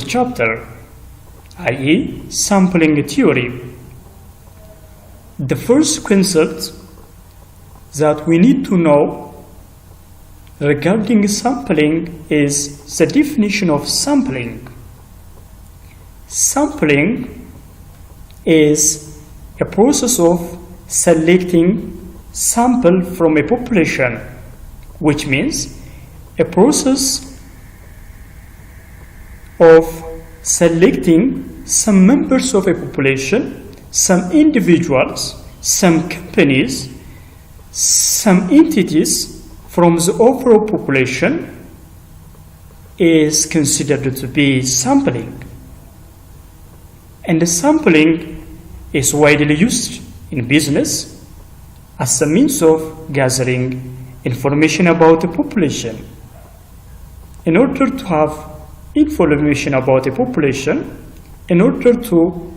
chapter, i.e. sampling theory. The first concept that we need to know regarding sampling is the definition of sampling. Sampling is a process of selecting sample from a population, which means a process of selecting some members of a population, some individuals, some companies, some entities from the overall population is considered to be sampling. And the sampling is widely used in business as a means of gathering information about the population. In order to have information about a population, in order to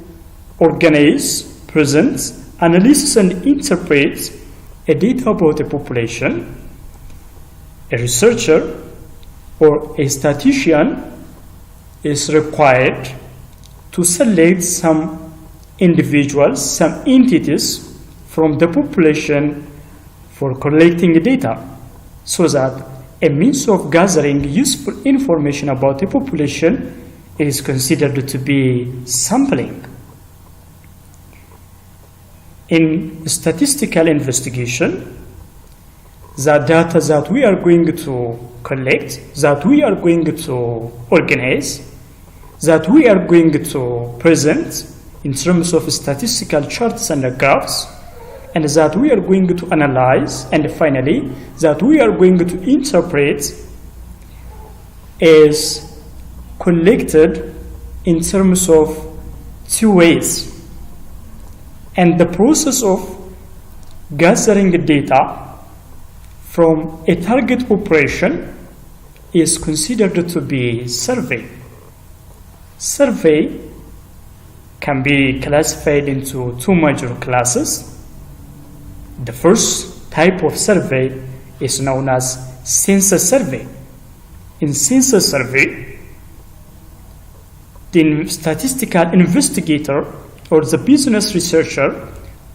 organize, present, analyze, and interpret a data about a population, a researcher or a statistician is required to select some individuals, some entities from the population for collecting data, so that a means of gathering useful information about a population is considered to be sampling. In statistical investigation, the data that we are going to collect, that we are going to organize, that we are going to present in terms of statistical charts and graphs, and that we are going to analyze, and finally, that we are going to interpret, is collected in terms of two ways. And the process of gathering data from a target population is considered to be survey. Survey can be classified into two major classes. The first type of survey is known as census survey. In census survey, the statistical investigator or the business researcher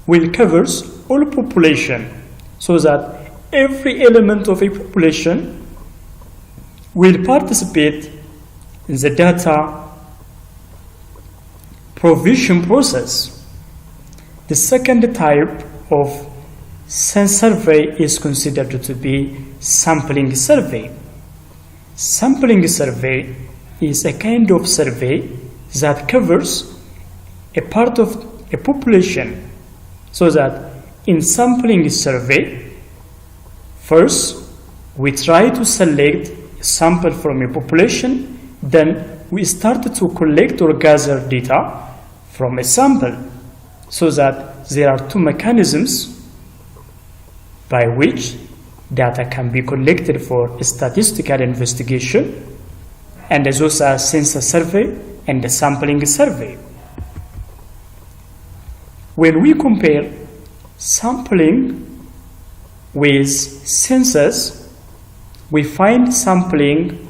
will cover all population, so that every element of a population will participate in the data provision process. The second type of census survey is considered to be sampling survey. Sampling survey is a kind of survey that covers a part of a population, so that in sampling survey, first we try to select a sample from a population, then we start to collect or gather data from a sample, so that there are two mechanisms by which data can be collected for statistical investigation, and those are census survey and the sampling survey. When we compare sampling with census, we find sampling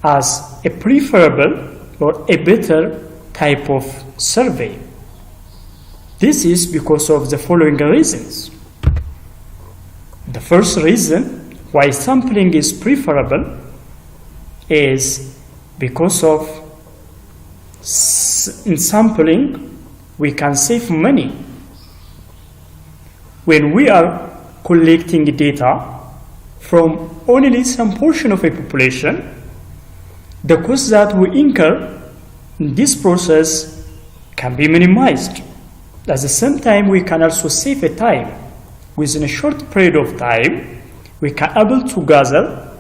as a preferable or a better type of survey. This is because of the following reasons. The first reason why sampling is preferable is because of in sampling we can save money. When we are collecting data from only some portion of a population, the cost that we incur in this process can be minimized. At the same time, we can also save a time. Within a short period of time, we can able to gather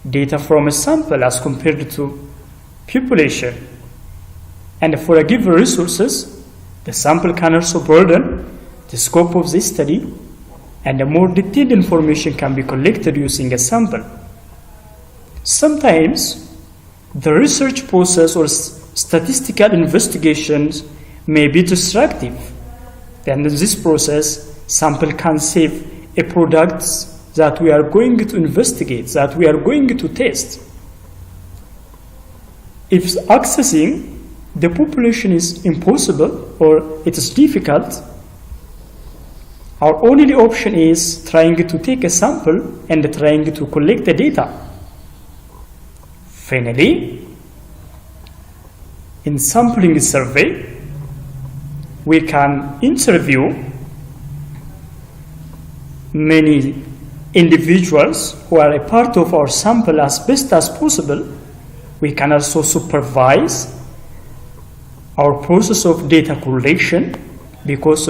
data from a sample as compared to population. And for a given resources, the sample can also broaden the scope of the study, and a more detailed information can be collected using a sample. Sometimes, the research process or statistical investigations may be destructive. And in this process, sample can save a product that we are going to investigate, that we are going to test. If accessing the population is impossible or it is difficult, our only option is trying to take a sample and trying to collect the data. Finally, in sampling survey, we can interview many individuals who are a part of our sample as best as possible. We can also supervise our process of data collection because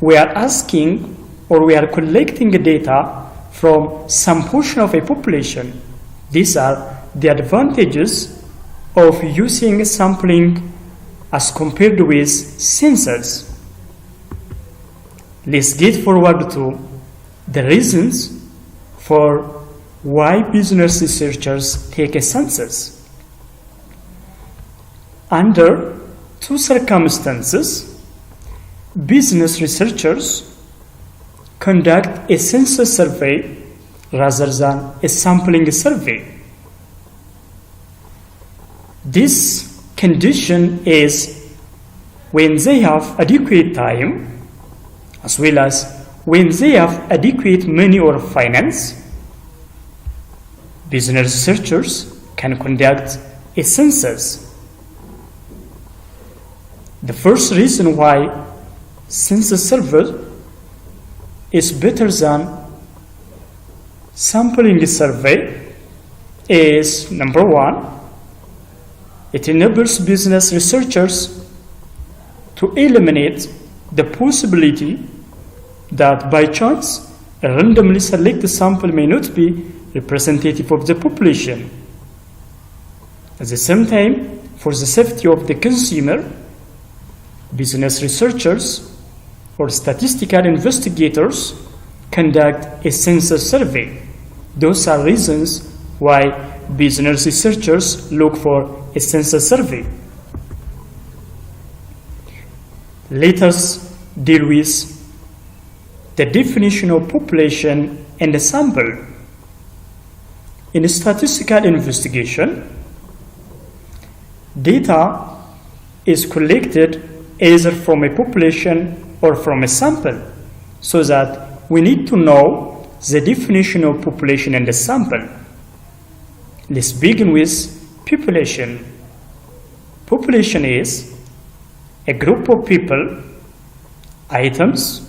we are asking or we are collecting data from some portion of a population. These are the advantages of using sampling as compared with census. Let's get forward to the reasons for why business researchers take a census. Under two circumstances, business researchers conduct a census survey rather than a sampling survey. This condition is when they have adequate time, as well as when they have adequate money or finance. Business researchers can conduct a census. The first reason why census survey is better than sampling survey is, number one, it enables business researchers to eliminate the possibility that by chance a randomly selected sample may not be representative of the population. At the same time, for the safety of the consumer, business researchers or statistical investigators conduct a census survey. Those are reasons why business researchers look for a census survey. Let us deal with the definition of population and a sample. In a statistical investigation, data is collected either from a population or from a sample, so that we need to know the definition of population and a sample. Let's begin with population. Population is a group of people, items,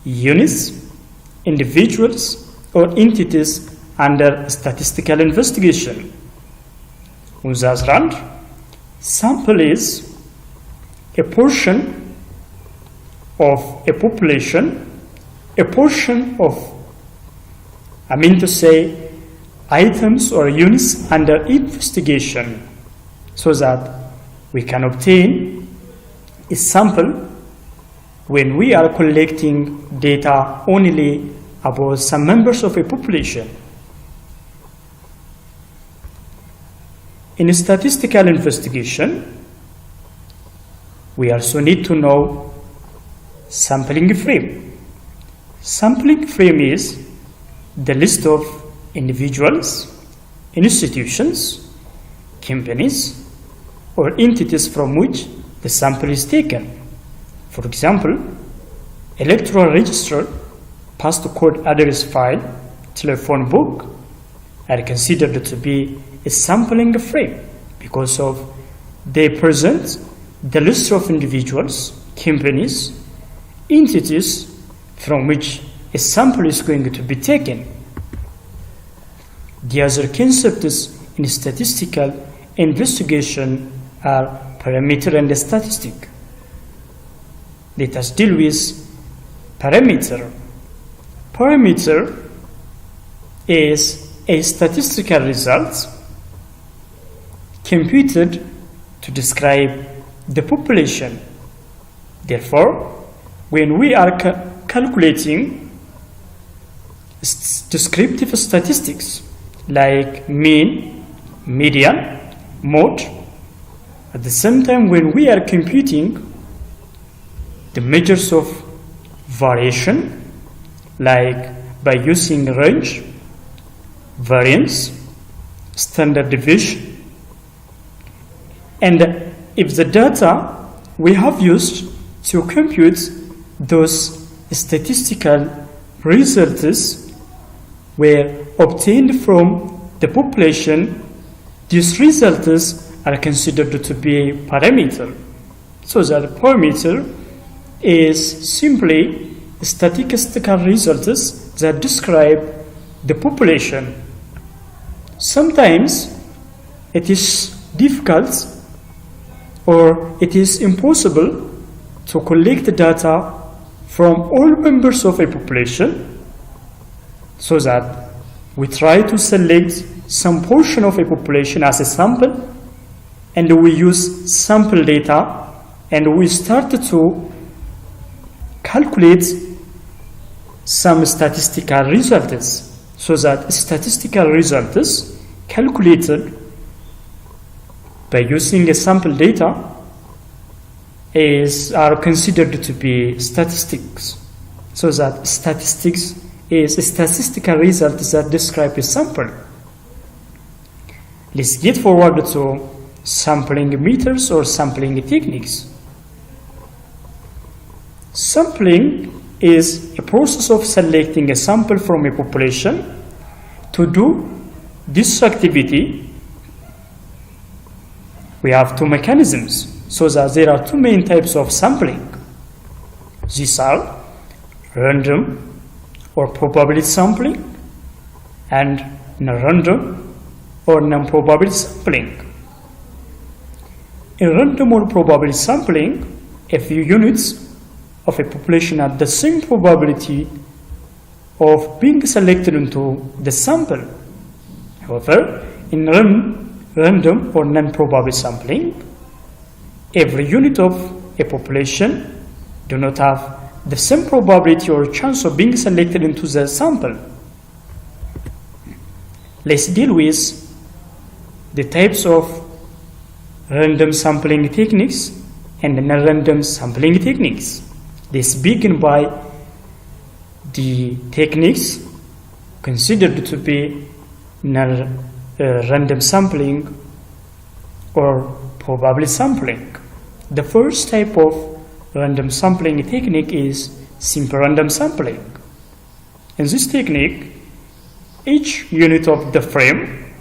units, individuals, or entities under statistical investigation. On the other hand, sample is a portion of a population, a portion of, items or units under investigation, so that we can obtain a sample when we are collecting data only about some members of a population. In a statistical investigation, we also need to know sampling frame. Sampling frame is the list of individuals, institutions, companies, or entities from which the sample is taken. For example, electoral register, postcode address file, telephone book are considered to be a sampling frame because of they present the list of individuals, companies, entities from which a sample is going to be taken. The other concepts in statistical investigation are parameter and statistic. Let us deal with parameter. Parameter is a statistical result computed to describe the population. Therefore, when we are calculating descriptive statistics like mean, median, mode, at the same time when we are computing the measures of variation like by using range, variance, standard deviation, And if the data we have used to compute those statistical results were obtained from the population, these results are considered to be a parameter. So that parameter is simply statistical results that describe the population. Sometimes it is difficult or it is impossible to collect the data from all members of a population, so that we try to select some portion of a population as a sample, and we use sample data, and we start to calculate some statistical results, so that statistical results calculated by using a sample data are considered to be statistics, so that statistics is a statistical result that describe a sample. Let's get forward to sampling methods or sampling techniques. Sampling is a process of selecting a sample from a population. To do this activity, we have two mechanisms, so that there are two main types of sampling. These are random or probability sampling and non-random or non-probability sampling. In random or probability sampling, a few units of a population have the same probability of being selected into the sample. However, in random or non-probability sampling, every unit of a population do not have the same probability or chance of being selected into the sample. Let's deal with the types of random sampling techniques and non-random sampling techniques. Let's begin by the techniques considered to be non-random sampling or probability sampling. The first type of random sampling technique is simple random sampling. In this technique, each unit of the frame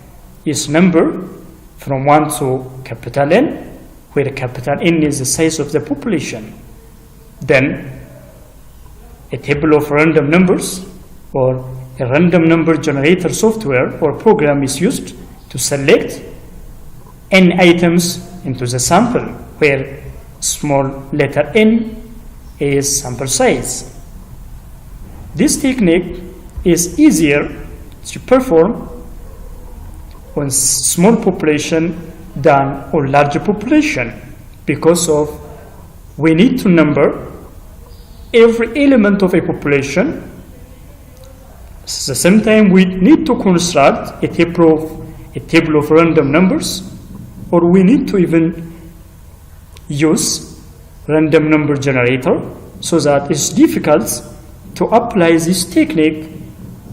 is numbered from 1 to capital N, where capital N is the size of the population. Then, a table of random numbers or a random number generator software or program is used to select N items into the sample, where small letter n is sample size. This technique is easier to perform on small population than on larger population, because of we need to number every element of a population. At the same time, we need to construct a table of random numbers, or we need to even use random number generator, so that it's difficult to apply this technique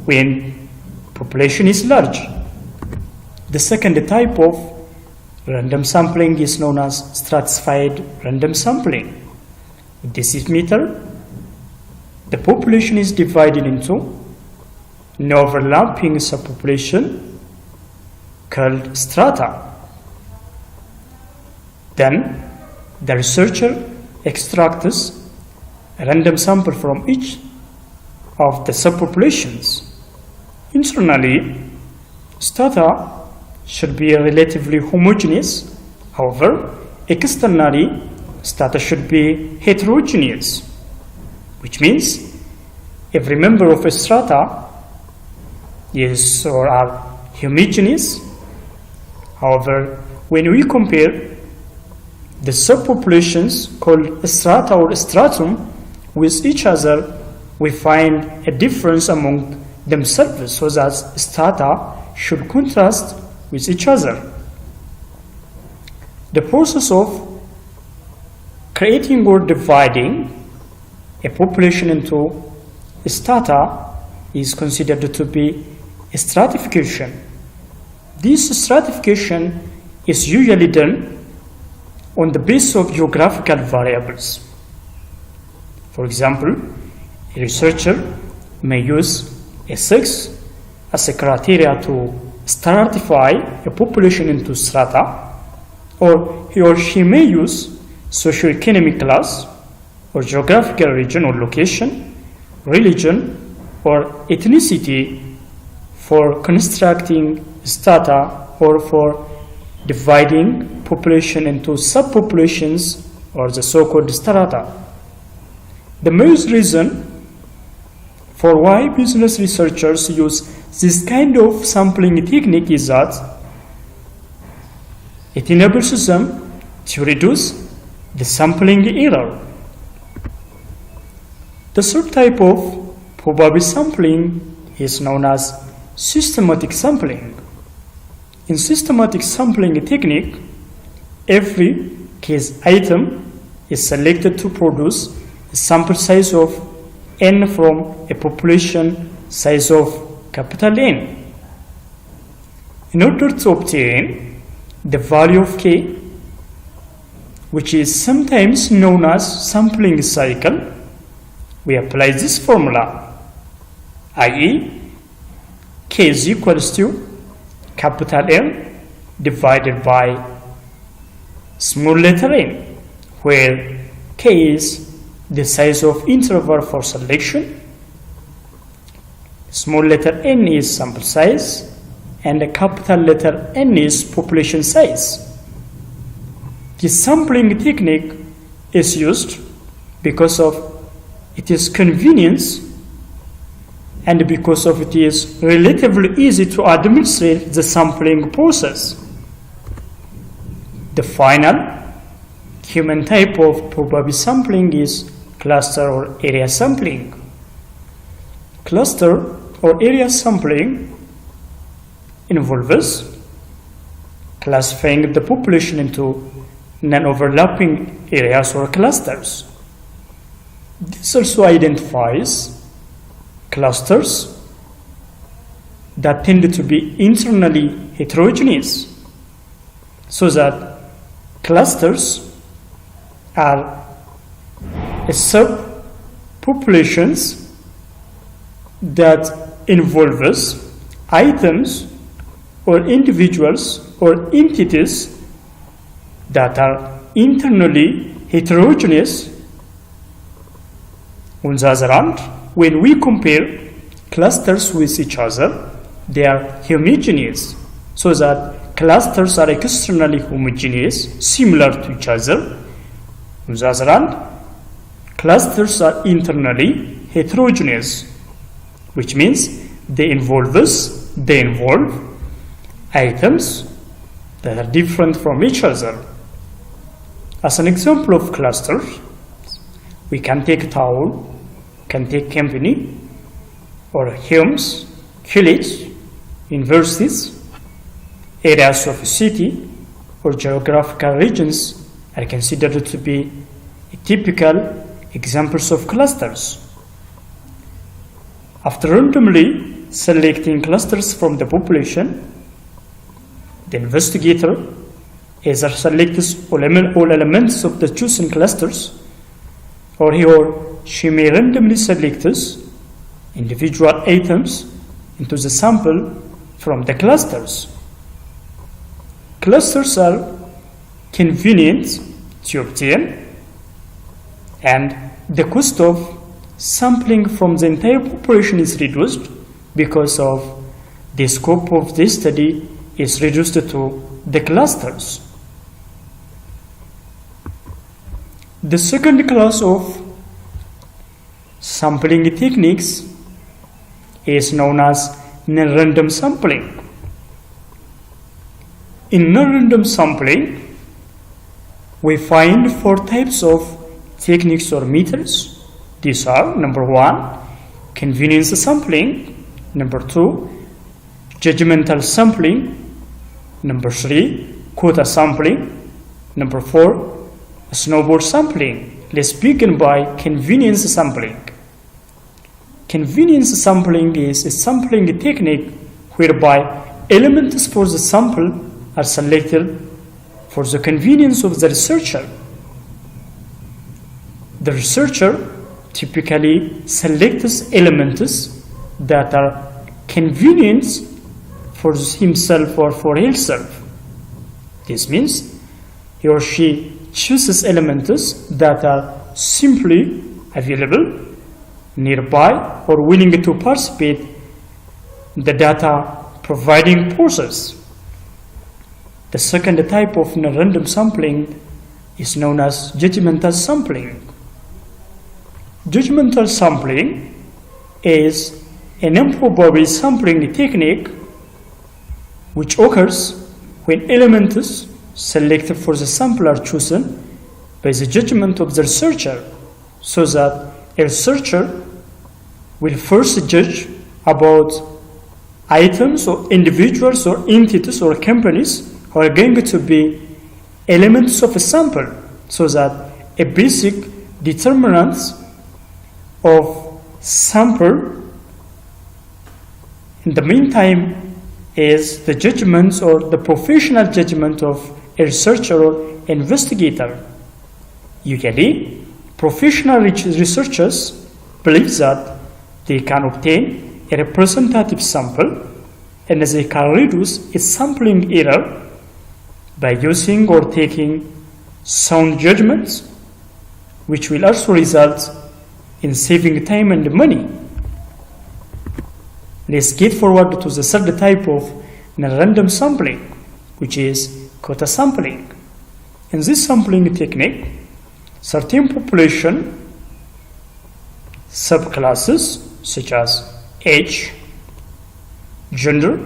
when population is large. The second type of random sampling is known as stratified random sampling. With this method, the population is divided into an overlapping subpopulation called strata. Then the researcher extracts a random sample from each of the subpopulations. Internally, strata should be relatively homogeneous. However, externally, strata should be heterogeneous, which means every member of a strata is or are homogeneous. However, when we compare the subpopulations called strata or stratum with each other, we find a difference among themselves, so that strata should contrast with each other. The process of creating or dividing a population into strata is considered to be a stratification. This stratification is usually done on the basis of geographical variables. For example, a researcher may use a sex as a criteria to stratify a population into strata, or he or she may use socioeconomic class or geographical region or location, religion, or ethnicity for constructing strata or for dividing population into subpopulations or the so-called strata. The main reason for why business researchers use this kind of sampling technique is that it enables them to reduce the sampling error. The third type of probability sampling is known as systematic sampling. In systematic sampling technique, every case item is selected to produce a sample size of n from a population size of capital N. In order to obtain the value of k, which is sometimes known as sampling cycle, we apply this formula, i.e. k is equals to capital N divided by small letter n, where k is the size of interval for selection, small letter n is sample size, and the capital letter N is population size. This sampling technique is used because of its convenience and because of it is relatively easy to administrate the sampling process. The final human type of probability sampling is cluster or area sampling. Cluster or area sampling involves classifying the population into non-overlapping areas or clusters. This also identifies clusters that tend to be internally heterogeneous, so that clusters are subpopulations that involves items or individuals or entities that are internally heterogeneous. On the other hand, when we compare clusters with each other, they are homogeneous, so that clusters are externally homogeneous, similar to each other. On the other hand, clusters are internally heterogeneous, which means they involve items that are different from each other. As an example of clusters, we can take town, can take company, or homes, village, universities, areas of a city, or geographical regions are considered to be typical examples of clusters. After randomly selecting clusters from the population, the investigator either selects all elements of the chosen clusters, or he or she may randomly select individual items into the sample from the clusters. Clusters are convenient to obtain, and the cost of sampling from the entire population is reduced because of the scope of the study is reduced to the clusters. The second class of sampling techniques is known as non-random sampling. In non-random sampling, we find 4 types of techniques or methods. These are: number 1, convenience sampling; number 2, judgmental sampling; number 3, quota sampling; number 4, snowball sampling. Let's begin by convenience sampling. Convenience sampling is a sampling technique whereby elements for the sample are selected for the convenience of the researcher. The researcher typically selects elements that are convenient for himself or for herself. This means he or she chooses elements that are simply available, nearby, or willing to participate in the data providing process. The second type of random sampling is known as judgmental sampling. Judgmental sampling is an improbable sampling technique which occurs when elements selected for the sample are chosen by the judgment of the researcher, so that a researcher will first judge about items or individuals or entities or companies who are going to be elements of a sample, so that a basic determinant of sample in the meantime is the judgment or the professional judgment of a researcher or investigator. Usually, professional researchers believe that they can obtain a representative sample and they can reduce its sampling error by using or taking sound judgments, which will also result in saving time and money. Let's get forward to the third type of random sampling, which is quota sampling. In this sampling technique, certain population subclasses such as age, gender,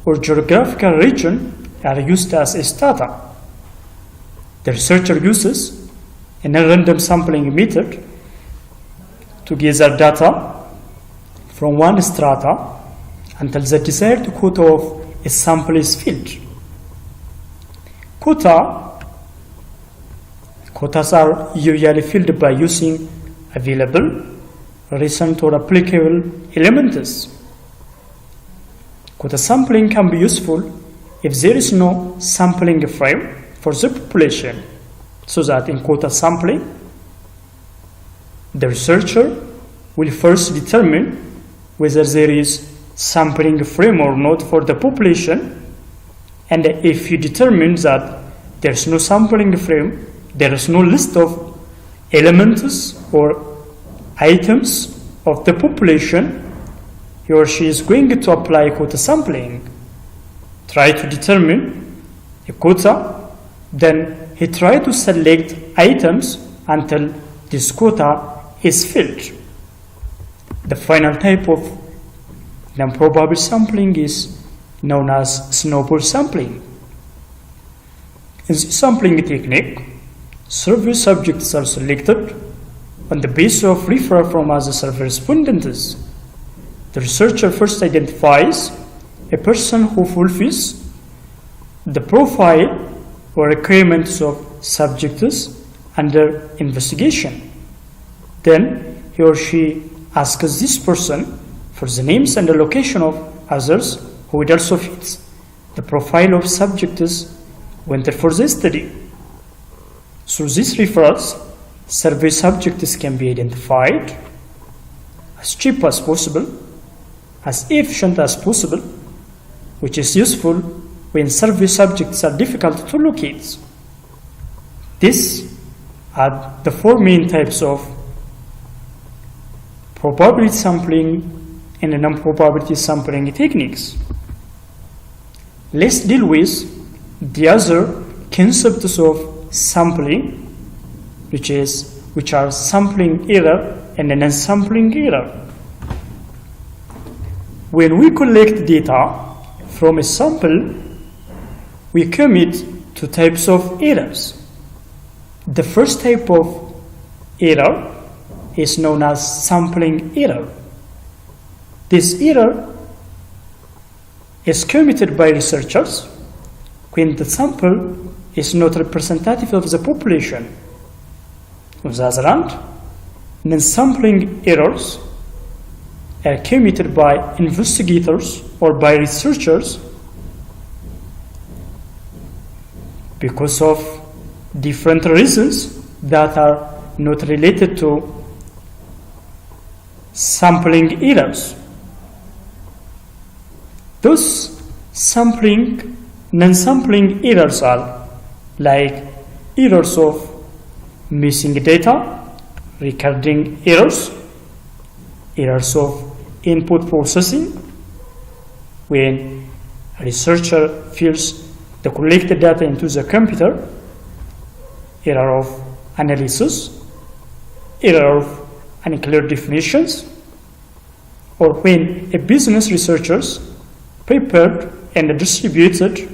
or geographical region are used as a data. The researcher uses a random sampling method to gather data from one strata until the desired quota of a sample is filled. Quotas are usually filled by using available, recent, or applicable elements. Quota sampling can be useful if there is no sampling frame for the population, so that in quota sampling, the researcher will first determine whether there is sampling frame or not for the population, and if you determine that there is no sampling frame, there is no list of elements or items of the population, he or she is going to apply quota sampling. Try to determine a quota, then he try to select items until this quota is filled. The final type of non-probable sampling is known as snowball sampling. In this sampling technique, survey subjects are selected on the basis of referral from other survey respondents. The researcher first identifies a person who fulfills the profile or requirements of subjects under investigation. Then he or she asks this person for the names and the location of others who would also fit the profile of subjects wanted for the study. Through these referrals, survey subjects can be identified as cheap as possible, as efficient as possible, which is useful when survey subjects are difficult to locate. These are the four main types of probability sampling and non-probability sampling techniques. Let's deal with the other concepts of sampling, which are sampling error and non-sampling error. When we collect data from a sample, we commit two types of errors. The first type of error is known as sampling error. This error is committed by researchers when the sample is not representative of the population. On the other hand, non-sampling errors are committed by investigators or by researchers because of different reasons that are not related to sampling errors. Those non-sampling errors are like errors of missing data, recording errors, errors of input processing, when a researcher feeds the collected data into the computer, error of analysis, error of unclear definitions, or when a business researchers prepared and distributed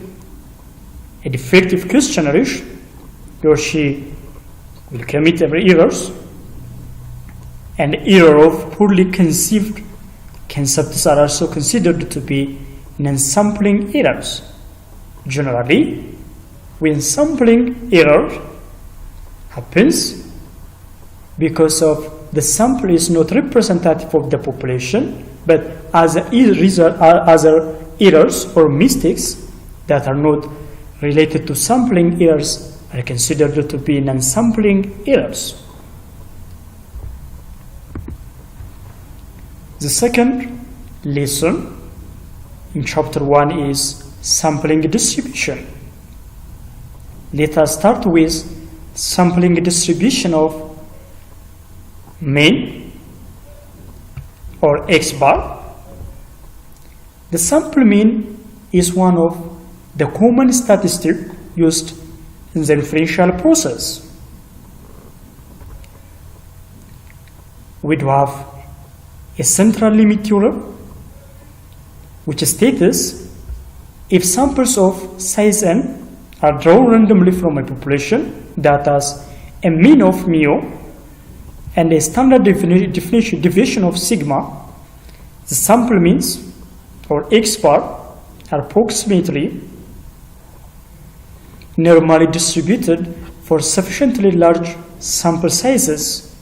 a defective questionnaire, he or she will commit every errors, and error of poorly conceived concepts are also considered to be non-sampling errors. Generally, when sampling error happens because of the sample is not representative of the population, but other errors or mistakes that are not related to sampling errors are considered to be non-sampling errors. The second lesson in chapter 1 is sampling distribution. Let us start with sampling distribution of mean or X bar. The sample mean is one of the common statistics used in the inferential process. We do have a central limit theorem which states if samples of size n are drawn randomly from a population that has a mean of mu and a standard deviation of sigma, the sample means or X bar are approximately normally distributed for sufficiently large sample sizes,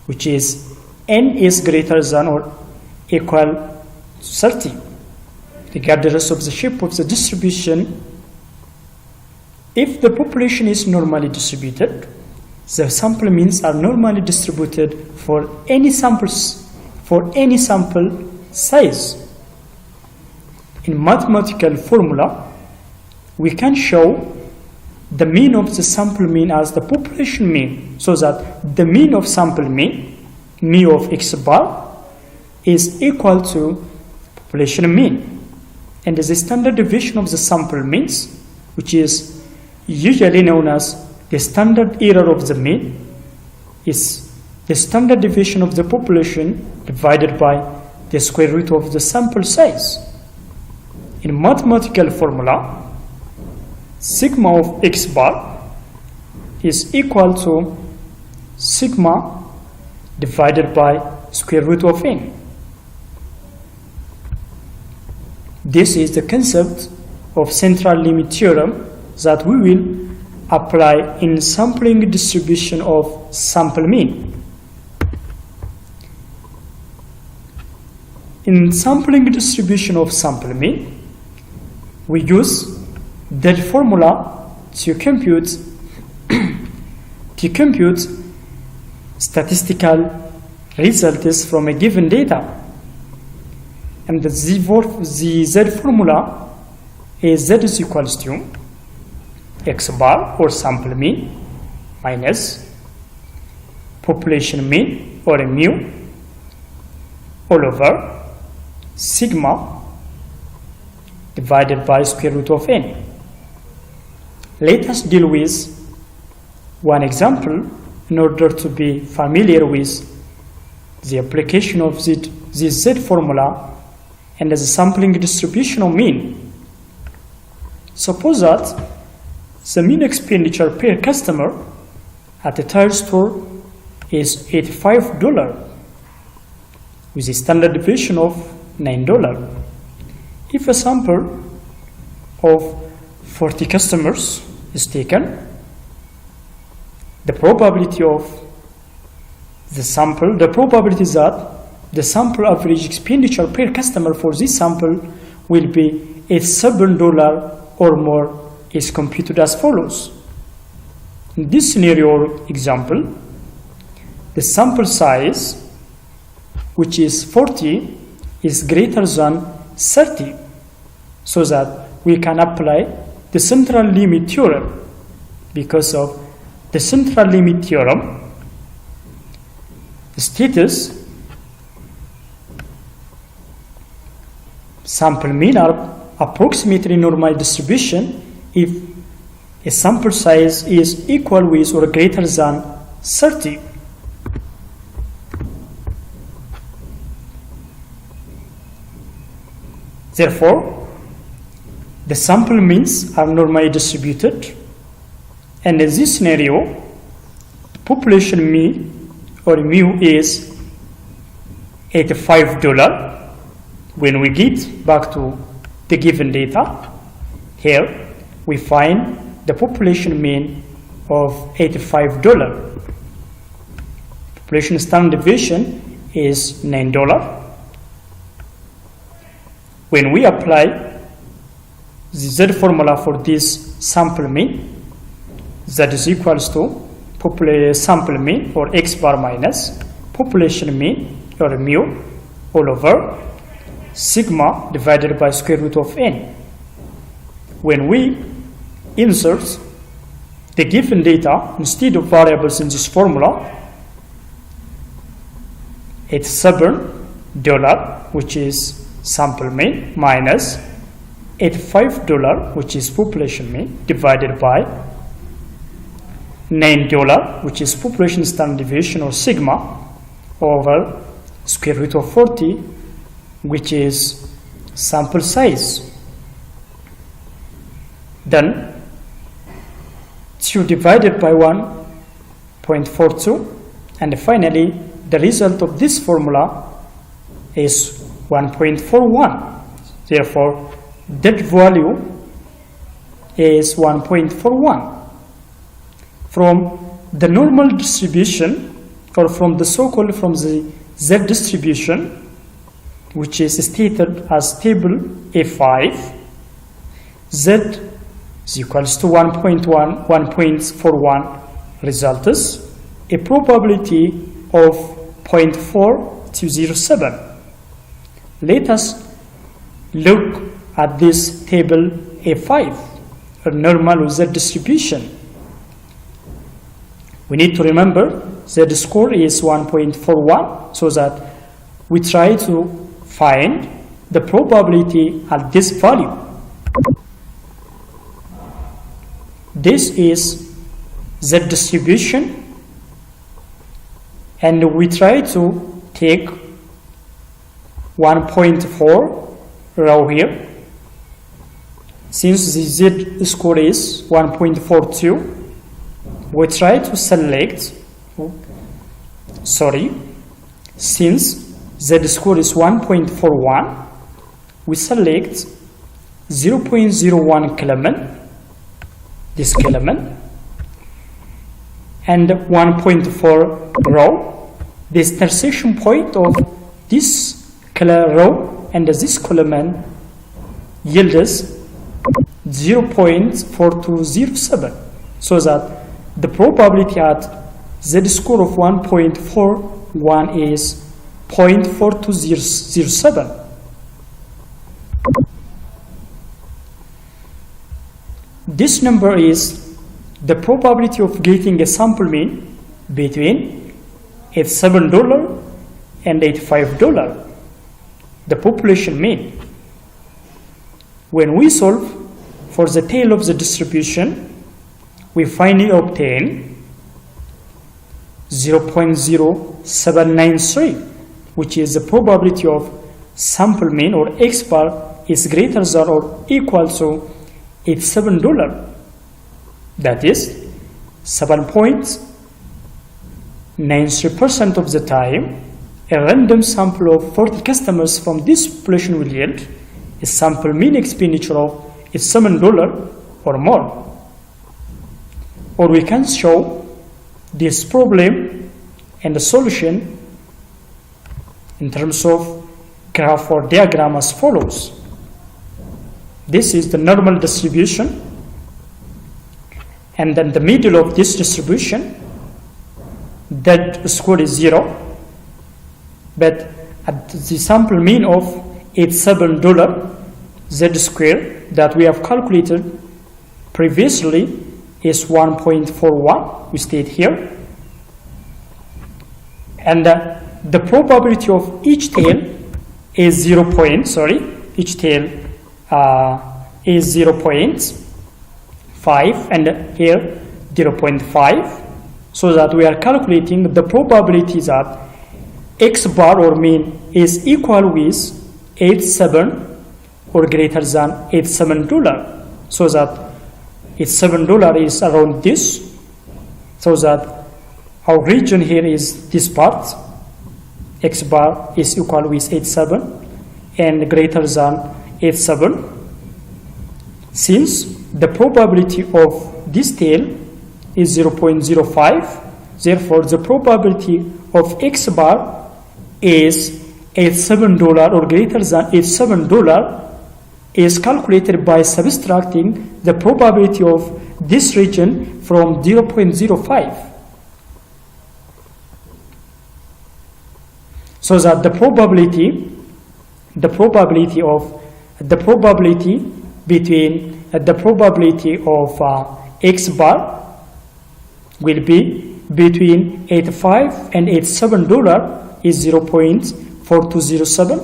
which is n is greater than or equal to 30. Regardless of the shape of the distribution, if the population is normally distributed, the sample means are normally distributed for any sample size. In mathematical formula, we can show the mean of the sample mean as the population mean, so that the mean of sample mean, mu of X bar, is equal to population mean. And the standard deviation of the sample means, which is usually known as the standard error of the mean, is the standard deviation of the population divided by the square root of the sample size. In mathematical formula, sigma of X bar is equal to sigma divided by square root of n. This is the concept of central limit theorem that we will apply in sampling distribution of sample mean. In sampling distribution of sample mean, we use that formula to compute statistical results from a given data. And the Z formula is Z is equals to X bar or sample mean minus population mean or mu all over sigma divided by square root of n. Let us deal with one example in order to be familiar with the application of this Z formula and the sampling distribution of mean. Suppose that the mean expenditure per customer at a tire store is $85 with a standard deviation of $9. If a sample of 40 customers is taken, the probability that the sample average expenditure per customer for this sample will be $7 or more is computed as follows. In this scenario or example, the sample size, which is 40, is greater than 30, so that we can apply the central limit theorem. Because of the central limit theorem, the status sample mean are approximately normal distribution if a sample size is equal with or greater than 30. Therefore, the sample means are normally distributed, and in this scenario, population mean or mu is $85. When we get back to the given data, here we find the population mean of $85. Population standard deviation is $9. When we apply the Z formula for this sample mean, Z is equals to sample mean or X bar minus population mean or mu all over sigma divided by square root of n. When we insert the given data instead of variables in this formula, it's $7, which is sample mean, minus $85, which is population mean, divided by $9, which is population standard deviation or sigma, over square root of 40, which is sample size. Then 2 divided by 1.42, and finally the result of this formula is 1.41. Therefore, that value is 1.41. From the normal distribution, or from the so-called from the Z distribution, which is stated as table A5, Z is equals to 1.41 results, a probability of 0.4207. Let us look at this table A5, a normal Z distribution. We need to remember Z score is 1.41, so that we try to find the probability at this value. This is Z distribution, and we try to take 1.4 row here. Since the Z score is 1.42, we try to select, since Z score is 1.41, we select 0.01 Kelman, this Kelman, and 1.4 row. The intersection point of this row and this column yields 0.4207, so that the probability at Z score of 1.41 is 0.4207. This number is the probability of getting a sample mean between $7 and $85, the population mean. When we solve for the tail of the distribution, we finally obtain 0.0793, which is the probability of sample mean or X bar is greater than or equal to $87. That is 7.93% of the time, a random sample of 40 customers from this population will yield a sample mean expenditure of $7 or more. Or we can show this problem and the solution in terms of graph or diagram as follows. This is the normal distribution and then the middle of this distribution, that score is 0, but at the sample mean of $87 z square that we have calculated previously is 1.41, we state here, and the probability of each tail is 0 point, each tail is 0.5 and here 0.5, so that we are calculating the probability that X bar or mean is equal with 87 or greater than $87, so that $87 is around this, so that our region here is this part, X bar is equal with 87 and greater than 87. Since the probability of this tail is 0.05, therefore the probability of X bar is $87 or greater than $87 is calculated by subtracting the probability of this region from 0.05. So that the probability of X bar will be between 85 and $87 is 0.4207,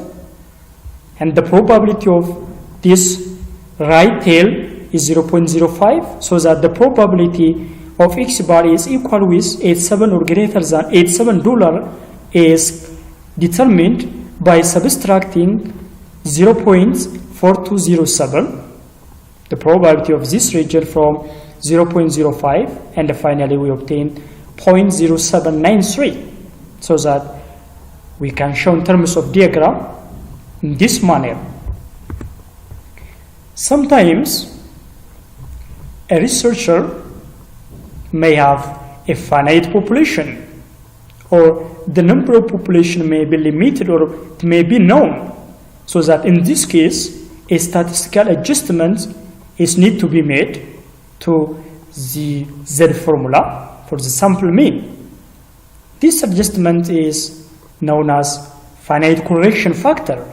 and the probability of this right tail is 0.05, so that the probability of X bar is equal with 87 or greater than $87 is determined by subtracting 0.4207, the probability of this region, from 0.05, and finally we obtain 0.0793, so that we can show in terms of diagram in this manner. Sometimes a researcher may have a finite population, or the number of population may be limited or it may be known, so that in this case a statistical adjustment is need to be made to the Z formula for the sample mean. This adjustment is known as finite correction factor,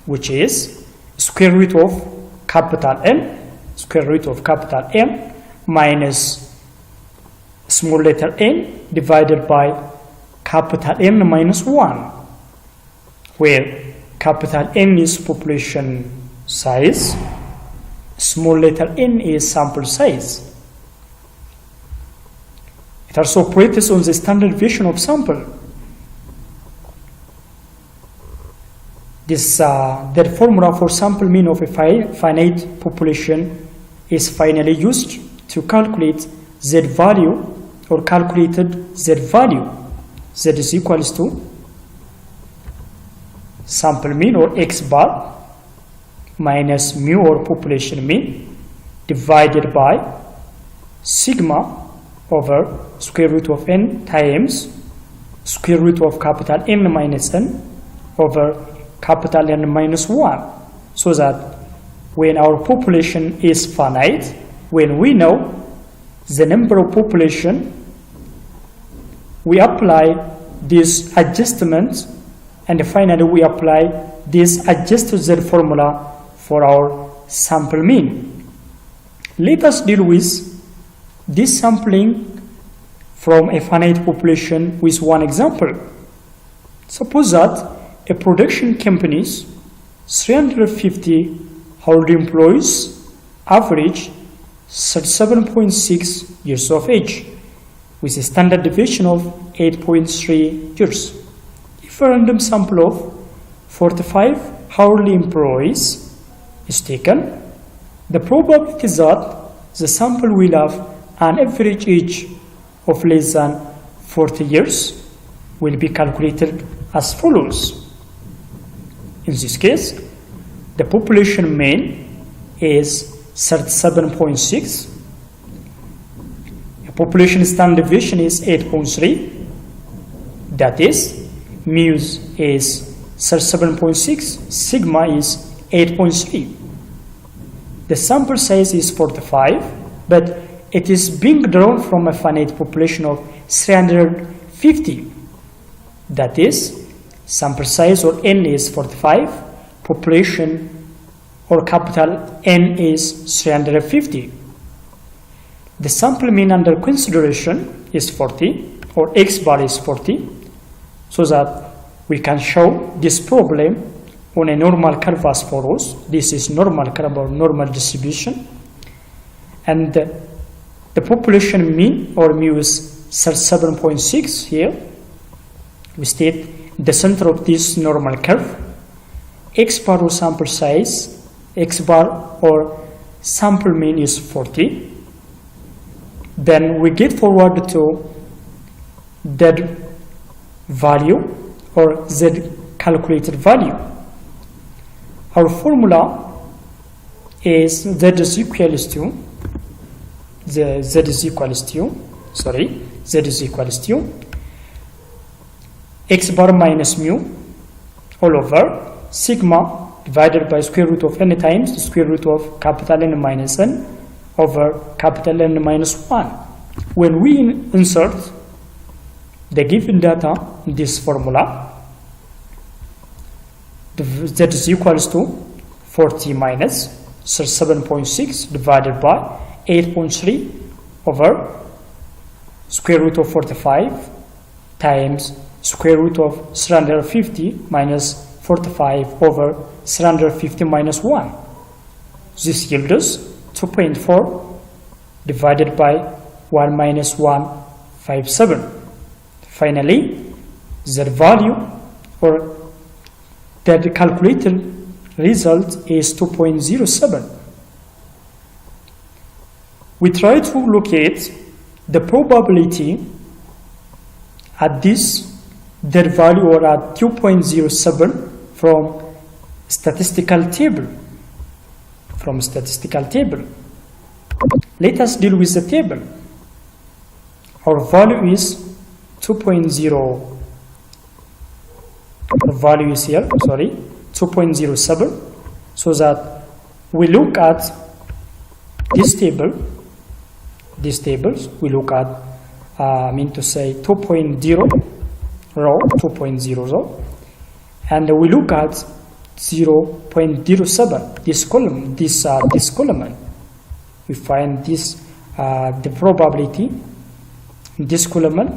which is square root of capital N minus small letter n divided by capital N minus 1, where capital N is population size, small letter n is sample size. It also operates on the standard deviation of sample. The formula for sample mean of a finite population is finally used to calculate Z value, or calculated Z value. Z is equals to sample mean or X bar minus mu or population mean divided by sigma over square root of n times square root of capital N minus n over capital N minus 1, so that when our population is finite, when we know the number of population, we apply this adjustment, and finally we apply this adjusted Z formula for our sample mean. Let us deal with this sampling from a finite population with one example. Suppose that a production company's 350 hourly employees average 37.6 years of age, with a standard deviation of 8.3 years. If a random sample of 45 hourly employees is taken, the probability that the sample will have an average age of less than 40 years will be calculated as follows. In this case, the population mean is 37.6. The population standard deviation is 8.3. That is, mu is 37.6, sigma is 8.3. The sample size is 45, but it is being drawn from a finite population of 350. That is, sample size or n is 45, population or capital N is 350. The sample mean under consideration is 40, or x bar is 40, so that we can show this problem on a normal curve as follows. This is normal curve or normal distribution, and the population mean or mu is 37.6 here. We state the center of this normal curve. X bar or sample size, x bar or sample mean is 40. Then we get forward to z value or z calculated value. Our formula is z is equals to x bar minus mu all over sigma divided by square root of n times the square root of capital N minus n over capital N minus 1. When we insert the given data in this formula, z is equals to 40 minus 37.6 divided by 8.3 over square root of 45 times square root of 350 minus 45 over 350 minus 1. This yields us 2.4 divided by 1 minus 157. Finally, the value or the calculated result is 2.07. We try to locate the probability at this dead value or at 2.07 from statistical table. Let us deal with the table. Our value is 2.0. The value is here, 2.07. So that we look at this table. These tables we look at, 2.0 row, 2.0 row, and we look at 0.07 this column, this column. We find this the probability in this column.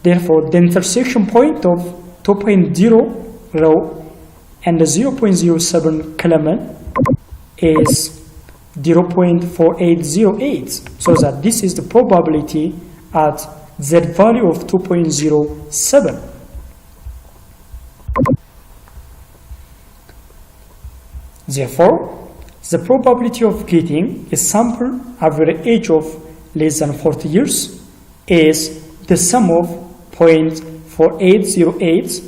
Therefore, the intersection point of 2.0 row and the 0.07 column is 0.4808, so that this is the probability at z value of 2.07. Therefore, the probability of getting a sample average age of less than 40 years is the sum of 0.4808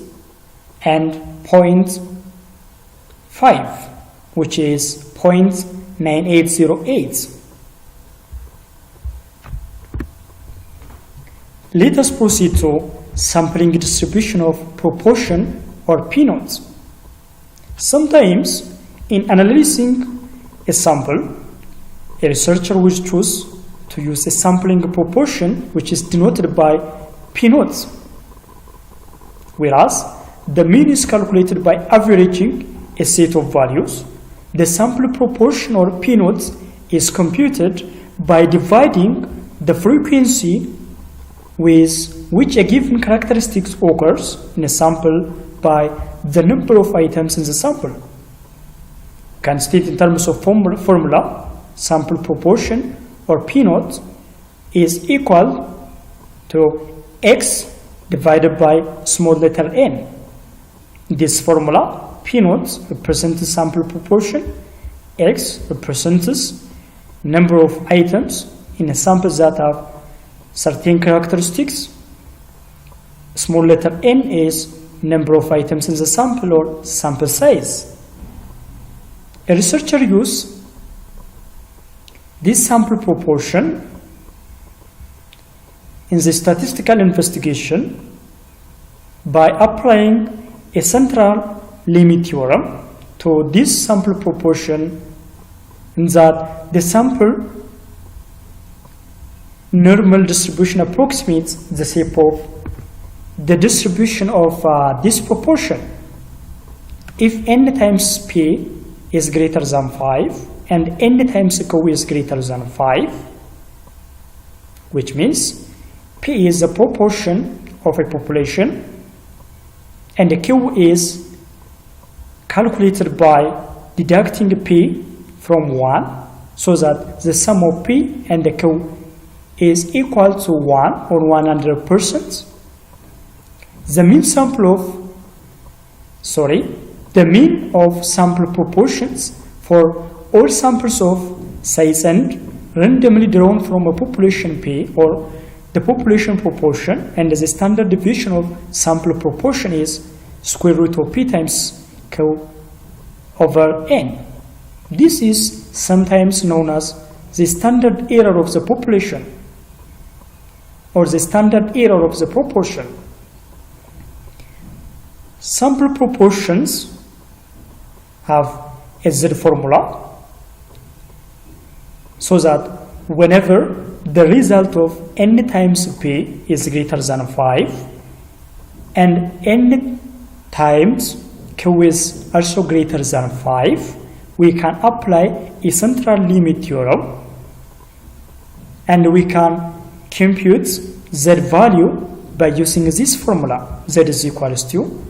and 0.5, which is 0.9808. Let us proceed to sampling distribution of proportion or p-naught. Sometimes, in analyzing a sample, a researcher will choose to use a sampling proportion which is denoted by p-naught, whereas the mean is calculated by averaging a set of values. The sample proportion or p-naught is computed by dividing the frequency with which a given characteristic occurs in a sample by the number of items in the sample. You can state in terms of formula, sample proportion or p-naught is equal to x divided by small letter n. In this formula, p-naught represents sample proportion, x represents number of items in a sample that have certain characteristics. Small letter n is number of items in the sample or sample size. A researcher used this sample proportion in the statistical investigation by applying a central limit theorem to this sample proportion, in that the sample normal distribution approximates the shape of the distribution of this proportion. If n times p is greater than 5 and n times q is greater than 5, which means p is the proportion of a population and q is calculated by deducting p from 1, so that the sum of p and q is equal to 1 or 100%. The mean of sample proportions for all samples of size n randomly drawn from a population P or the population proportion, and the standard deviation of sample proportion is square root of P times Q over N. This is sometimes known as the standard error of the population or the standard error of the proportion. Sample proportions have a Z formula, so that whenever the result of n times P is greater than 5 and n times Q is also greater than 5, we can apply a central limit theorem and we can compute Z value by using this formula. Z is equals to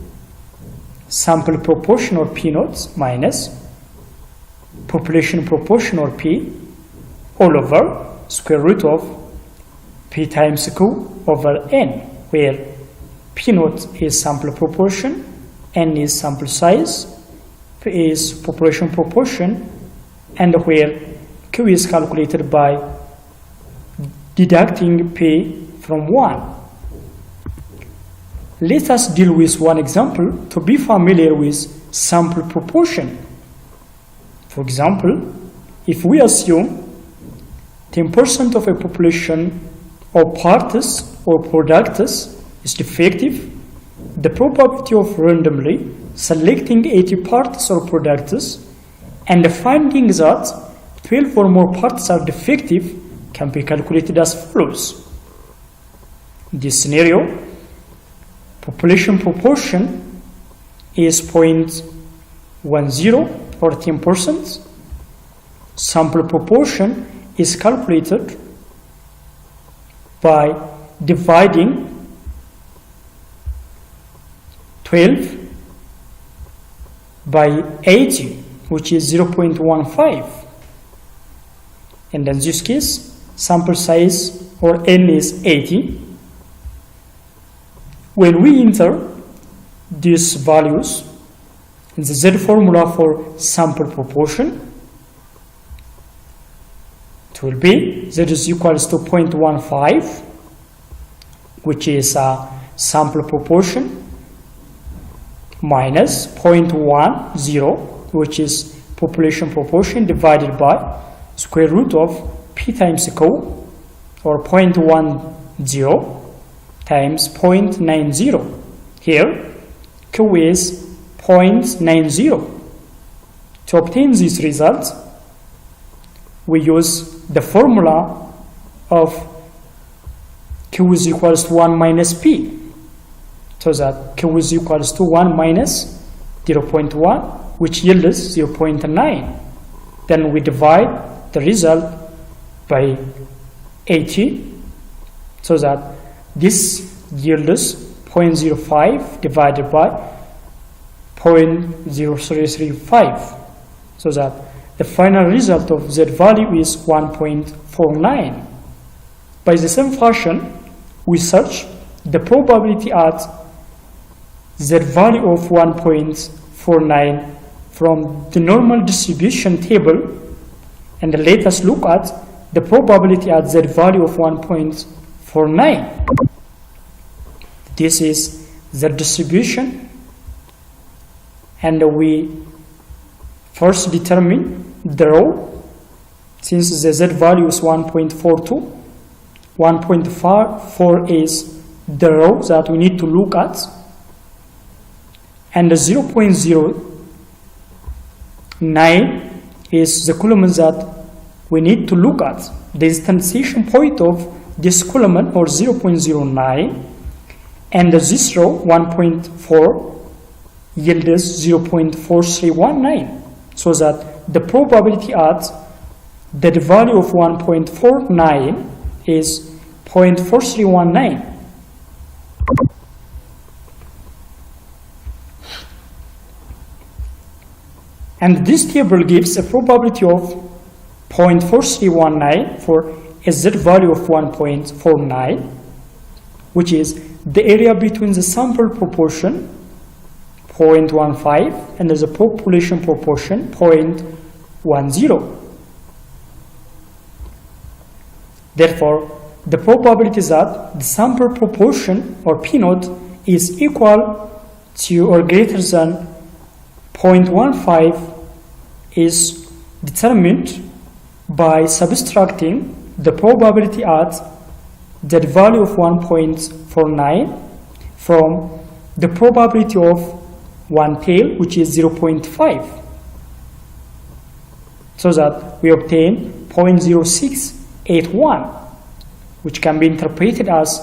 sample proportion or P naught minus population proportion or P all over square root of P times Q over N, where P naught is sample proportion, N is sample size, P is population proportion, and where Q is calculated by deducting P from 1. Let us deal with one example to be familiar with sample proportion. For example, if we assume 10% of a population or parts or products is defective, the probability of randomly selecting 80 parts or products and finding that 12 or more parts are defective can be calculated as follows. In this scenario, population proportion is 0.10 or 10%. Sample proportion is calculated by dividing 12 by 80, which is 0.15. And in this case, sample size or N is 80. When we enter these values in the Z formula for sample proportion, it will be Z is equals to 0.15, which is sample proportion, minus 0.10, which is population proportion, divided by square root of P times Q, or 0.10 times 0.90. Here, Q is 0.90. To obtain this result, we use the formula of Q is equals to 1 minus P, so that Q is equals to 1 minus 0.1, which yields 0.9. Then we divide the result by 80, so that this yields 0.05 divided by 0.0335, so that the final result of Z value is 1.49. By the same fashion, we search the probability at Z value of 1.49 from the normal distribution table, and let us look at the probability at Z value of 1.49. This is the distribution, and we first determine the row. Since the Z value is 1.42, 1.4 is the row that we need to look at, and the 0.09 is the column that we need to look at. The instantiation point of this column or 0.09 and this row 1.4 yields 0.4319, so that the probability at the value of 1.49 is 0.4319. And this table gives a probability of 0.4319 for a z value of 1.49, which is the area between the sample proportion 0.15 and the population proportion 0.10. Therefore, the probability that the sample proportion or P naught is equal to or greater than 0.15 is determined by subtracting the probability at the value of 1.49 from the probability of one tail, which is 0.5, so that we obtain 0.0681, which can be interpreted as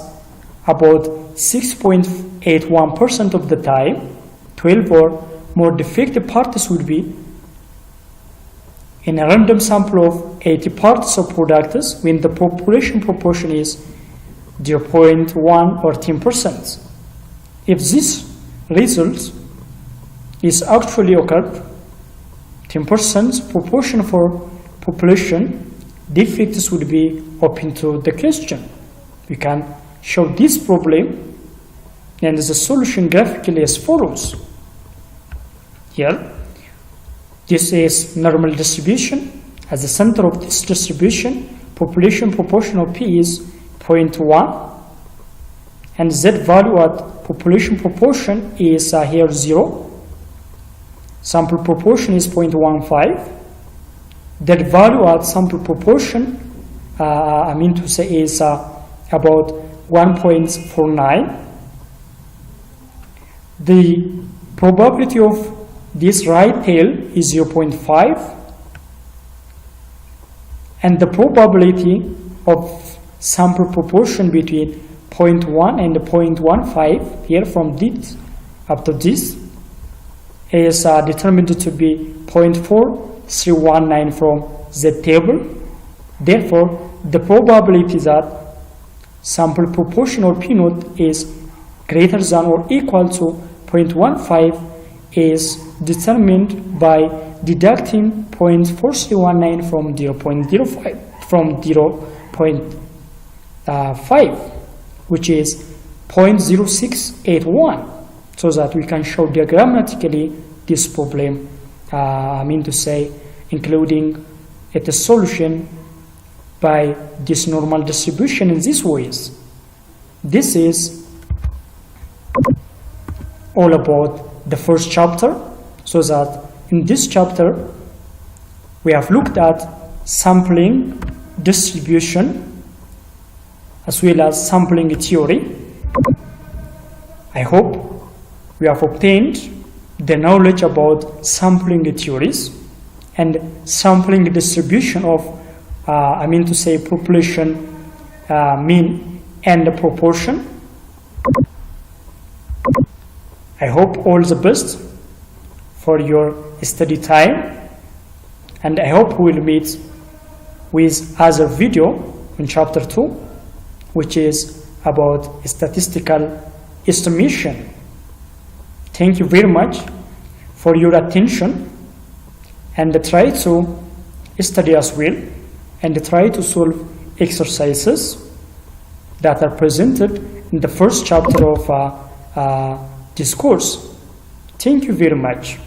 about 6.81% of the time 12 or more defective parts would be in a random sample of 80 parts of products when the population proportion is 0.1 or 10%. If this result is actually occurred, 10% proportion for population defects would be open to the question. We can show this problem and the solution graphically as follows. Here, this is normal distribution. At the center of this distribution, population proportion of P is 0.1, and Z value at population proportion is here 0. Sample proportion is 0.15. That value at sample proportion, is about 1.49. The probability of this right tail is 0.5, and the probability of sample proportion between 0.1 and 0.15 here from this up to this is determined to be 0.4319 from the table. Therefore, the probability that sample proportion or P naught is greater than or equal to 0.15 is determined by deducting 0.4319 from 0.05 from 0.5, which is 0.0681, so that we can show diagrammatically this problem, including its solution by this normal distribution in these ways. This is all about the first chapter, so that in this chapter we have looked at sampling distribution as well as sampling theory. I hope we have obtained the knowledge about sampling theories and sampling distribution of population mean and proportion. I hope all the best for your study time, and I hope we will meet with other video in chapter 2, which is about statistical estimation. Thank you very much for your attention, and try to study as well and try to solve exercises that are presented in the first chapter of this course. Thank you very much.